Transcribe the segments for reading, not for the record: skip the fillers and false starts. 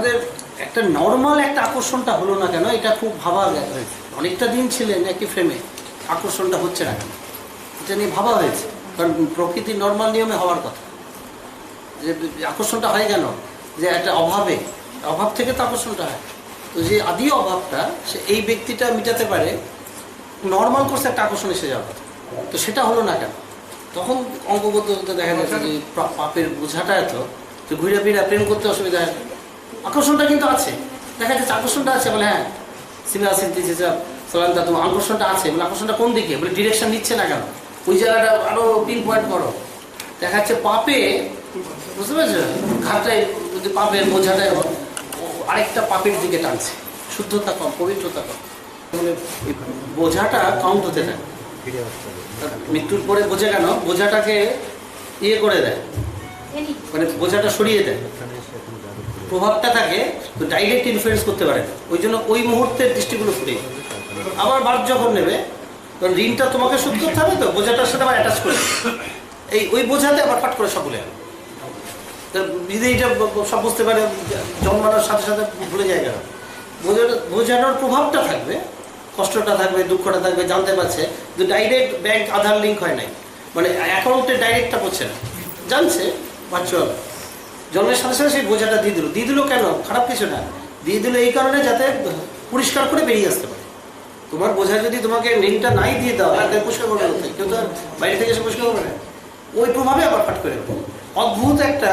তোমাদের একটা নর্মাল একটা আকর্ষণটা হলো না কেন, এটা খুব ভাবা হয়েছে। অনেকটা দিন ছিলেন একই ফ্রেমে, আকর্ষণটা হচ্ছে না কেন, এটা নিয়ে ভাবা হয়েছে। কারণ প্রকৃতির নর্মাল নিয়মে হওয়ার কথা, যে আকর্ষণটা হয় কেন, যে একটা অভাব থেকে তো আকর্ষণটা হয়। তো যে আদি অভাবটা সে এই ব্যক্তিটা মিটাতে পারে, নর্মাল কোর্সে একটা আকর্ষণ এসে যাওয়ার কথা, তো সেটা হলো না কেন। তখন অঙ্ক করতে করতে দেখা যাচ্ছে যে পাপের বোঝাটা এত, তো ঘুরে ফিরে প্রেম করতে অসুবিধা হয়। আকর্ষণটা কিন্তু আছে, দেখা যাচ্ছে আকর্ষণটা আছে, বলে হ্যাঁ সিনেমা সিনতে সালান্তা তোমার আকর্ষণটা আছে, বলে আকর্ষণটা কোন দিকে, বলে ডিরেকশন নিচ্ছে না কেন, ওই জায়গাটা আরো পিন পয়েন্ট করো। দেখা যাচ্ছে পাপে, বুঝতে পারছো, ঘাটটায় যদি পাপের বোঝাটাই আরেকটা পাপের দিকে টানছে, শুদ্ধতা কম, পবিত্রতা কম, মানে বোঝাটা কাউন্ট হতে থাকে। মৃত্যুর পরে বোঝা কেন, বোঝাটাকে ইয়ে করে দেয়, মানে বোঝাটা সরিয়ে দেয়, প্রভাবটা থাকে, তো ডাইরেক্ট ইনফ্লুয়েন্স করতে পারে না। ওই জন্য ওই মুহূর্তের দৃষ্টিগুলো ফুরিয়ে আবার বাদ যখন নেবে, কারণ ঋণটা তোমাকে শোধ করতে হবে, তো বোঝাটার সাথে আবার অ্যাটাচ করে ওই বোঝাতে আবার ফাট করে সব ভুলে গেল। যদি এইটা সব বুঝতে পারে, জন্মানোর সাথে সাথে ভুলে যায় কেন, বোঝানোর প্রভাবটা থাকবে, কষ্টটা থাকবে, দুঃখটা থাকবে, জানতে পারছে, কিন্তু ডাইরেক্ট ব্যাংক আধার লিঙ্ক হয় নাই, মানে অ্যাকাউন্টে ডাইরেক্টটা পড়ছে না, জানছে ভার্চুয়াল। জন্মের সাথে সাথে সেই বোঝাটা দিয়ে দিল কেন, খারাপ কিছু না, দিয়ে দিল এই কারণে যাতে পরিষ্কার করে বেরিয়ে আসতে পারে। তোমার বোঝা যদি তোমাকে লিঙ্কটা নাই দিয়ে দাও, পরিষ্কার করবে কোথায়, কেউ তো আর বাইরে থেকে এসে পরিষ্কার করবে না, ওই প্রভাবে আবার ফাট করে অদ্ভুত একটা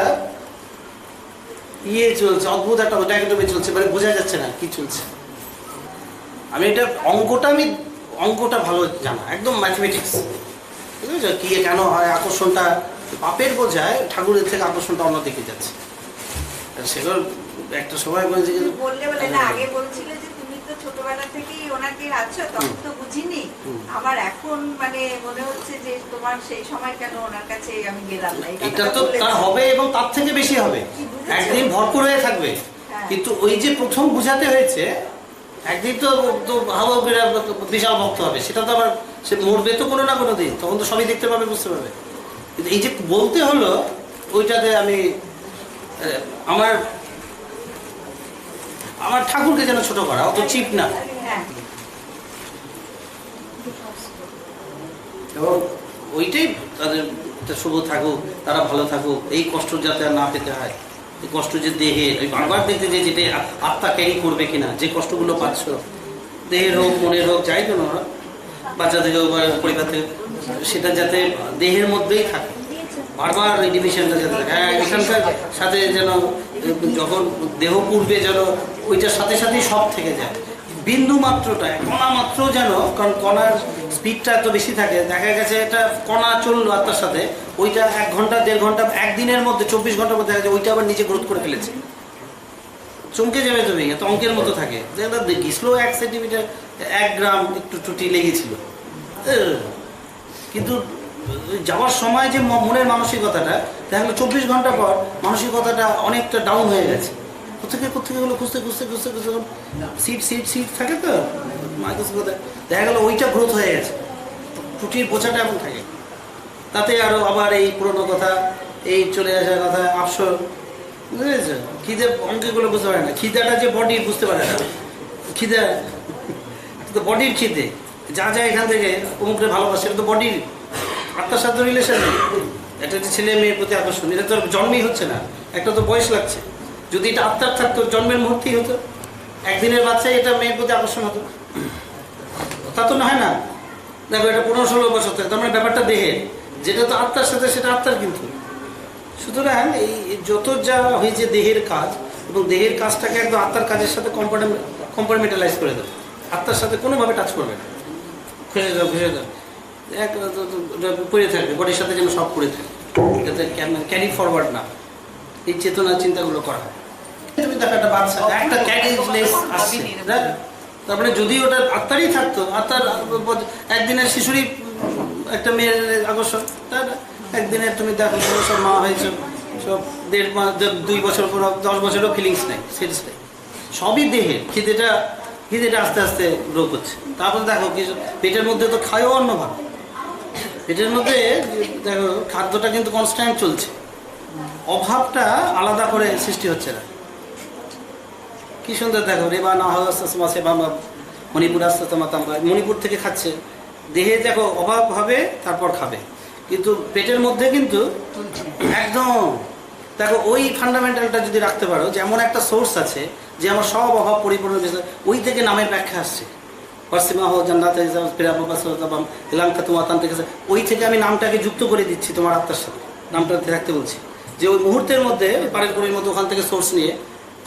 ইয়ে চলছে, অদ্ভুত একটা ডায়াগ্রামে চলছে, মানে বোঝা যাচ্ছে না কি চলছে। আমি এটা অঙ্কটা ভালো জানা, একদম ম্যাথমেটিক্স, ঠিক আছে, কি কেন হয় আকর্ষণটা, পাপের বোঝায় ঠাকুরের থেকে আকর্ষণটা অন্যদিকে যাচ্ছে। সেগুলো একটা সময় বলছে যে বললে না, আগে বলছিলে যে তুমি তো ছোটবেলা থেকেই ওনাকে আছো, তখন তো বুঝিনি, আমার এখন মানে মনে হচ্ছে যে তোমার সেই সময় কেন ওনার কাছে আমি গেলাম না। এটা তো তার হবে এবং তার থেকে বেশি হবে, একদিন ভরপুর হয়ে থাকবে। কিন্তু ওই যে প্রথম বুঝাতে হয়েছে, একদিন তো হাওয়া বিশাল ভক্ত হবে, সেটা তো আবার সে মরবে তো কোনো না কোনো দিন, তখন তো সবই দেখতে পাবে, বুঝতে পারবে। কিন্তু এই যে বলতে হলো, ওইটাতে আমি আমার ঠাকুরকে যেন ছোট করা, অত চিপ না। এবং ওইটাই তাদের শুভ থাকুক, তারা ভালো থাকুক, এই কষ্ট যাতে আর না পেতে হয়, এই কষ্ট যে দেহের, ওই বারবার দেখতে যে যেটা আত্মা ক্যারি করবে কিনা, যে কষ্টগুলো পাচ্ছ, দেহের হোক মনের হোক, যাই কেন বাচ্চা থেকে পরিবার থেকে, সেটা যাতে দেহের মধ্যেই থাকে, বারবার এই ডিভিশনটা যাতে থাকে। হ্যাঁ, এখানকার সাথে যেন যখন দেহ পূর্বে যেন ওইটার সাথে সাথেই সব থেকে যায়, বিন্দু মাত্রটা, কণা মাত্র যেন, কারণ কণার স্পিডটা এত বেশি থাকে, দেখা গেছে এটা কণা চললো আত্মার সাথে, ওইটা 1 ঘন্টা 1.5 ঘন্টা, একদিনের মধ্যে 24 ঘন্টার মধ্যে দেখা যায় ওইটা আবার নিচে গ্রোথ করে ফেলেছে, চমকে যাবে তুমি, এত অঙ্কের মতো থাকে। গিয়েছিল 1 সেন্টিমিটার 1 গ্রাম একটু ত্রুটি লেগেছিল, কিন্তু যাওয়ার সময় যে মনের মানসিকতাটা দেখা গেলো 24 ঘন্টা পর মানসিকতাটা অনেকটা ডাউন হয়ে গেছে। কোথেকে হলো খুঁজতে সিট থাকে তো মাইক্রোস্কোপে, দেখা গেলো ওইটা গ্রোথ হয়ে গেছে, ত্রুটির বোঝাটা এমন থাকে, তাতে আরো আবার এই পুরোনো কথা, এই চলে আসার কথা, আফসোস, বুঝেছ, খিদে অঙ্কগুলো বুঝতে পারে না, খিদাটা যে বডির বুঝতে পারে না, খিদা তো বডির খিদে, যা এখান থেকে অমুকরে ভালোবাসে, এটা তো বডির, আত্মার সাথে রিলেশন নেই। এটা হচ্ছে ছেলে মেয়ের প্রতি আকর্ষণ, এটা তো জন্মেই হচ্ছে না, একটা তো বয়স লাগছে। যদি এটা আত্মার থাকতো, জন্মের মুহূর্তেই হতো, একদিনের বাচ্চায় এটা মেয়ের প্রতি আকর্ষণ হতো, তা তো হয় না। দেখো এটা 15-16 বছর থাকে, তার মানে ব্যাপারটা দেহের, যেটা তো আত্মার সাথে সেটা আত্মার কিন্তু। সুতরাং এই যত যা হয়েছে দেহের কাজ, এবং দেহের কাজটাকে একদম আত্মার কাজের সাথে কম্পার্টমেন্টালাইজ করে দেবে, আত্মার সাথে কোনোভাবে টাচ করবে না, খুঁজে দাও পড়ে থাকবে, বডির সাথে যেন সব পড়ে থাকে, যাতে ক্যারি ফরওয়ার্ড না, এই চেতনা চিন্তাগুলো করা হয়। তুমি দেখো একটা বাচ্চা একটা ক্যারিলেস আসছে, তারপরে যদি ওটা আত্মারই থাকতো, আত্মার একদিনের শিশুরই একটা মেয়ের আকর্ষণ, একদিনের তুমি দেখো সব মা হয়েছে, সব 1.5 মাস 2 বছর পর 10 বছরও ফিলিংস নেই, সেন্স নেই, সবই দেহের। খিদেটা আস্তে আস্তে গ্রো করছে, তারপর দেখো কিছু পেটের মধ্যে তো খায়ও অন্যভাবে, পেটের মধ্যে দেখো খাদ্যটা কিন্তু কনস্ট্যান্ট চলছে, অভাবটা আলাদা করে সৃষ্টি হচ্ছে না, কি সুন্দর দেখো রেবা না হাসে বাবা মণিপুর আসতে তোমাতাম, মণিপুর থেকে খাচ্ছে, দেহে দেখো অভাব হবে তারপর খাবে, কিন্তু পেটের মধ্যে কিন্তু একদম দেখো ওই ফান্ডামেন্টালটা যদি রাখতে পারো যে এমন একটা সোর্স আছে যে আমার সব অভাব পরিপূর্ণ বিষয়, ওই থেকে নামের ব্যাখ্যা আসছে পশ্চিমা হোক জান্নাতে এলাঙ্কা তোমার তান্ত্রিক আছে, ওই থেকে আমি নামটাকে যুক্ত করে দিচ্ছি তোমার আত্মার সাথে, নামটা রাখতে বলছি যে ওই মুহূর্তের মধ্যে পাড়ের পরির মধ্যে ওখান থেকে সোর্স নিয়ে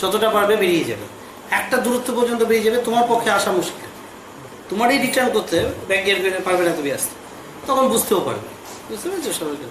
যতটা পারবে বেরিয়ে যাবে, একটা দূরত্ব পর্যন্ত বেরিয়ে যাবে, তোমার পক্ষে আসা মুশকিল, তোমারই রিটার্ন করতে ব্যাগ গিয়ে পারবে না তুমি আসতে, তখন বুঝতেও পারবে, বুঝতে পেরেছো সবাইকে।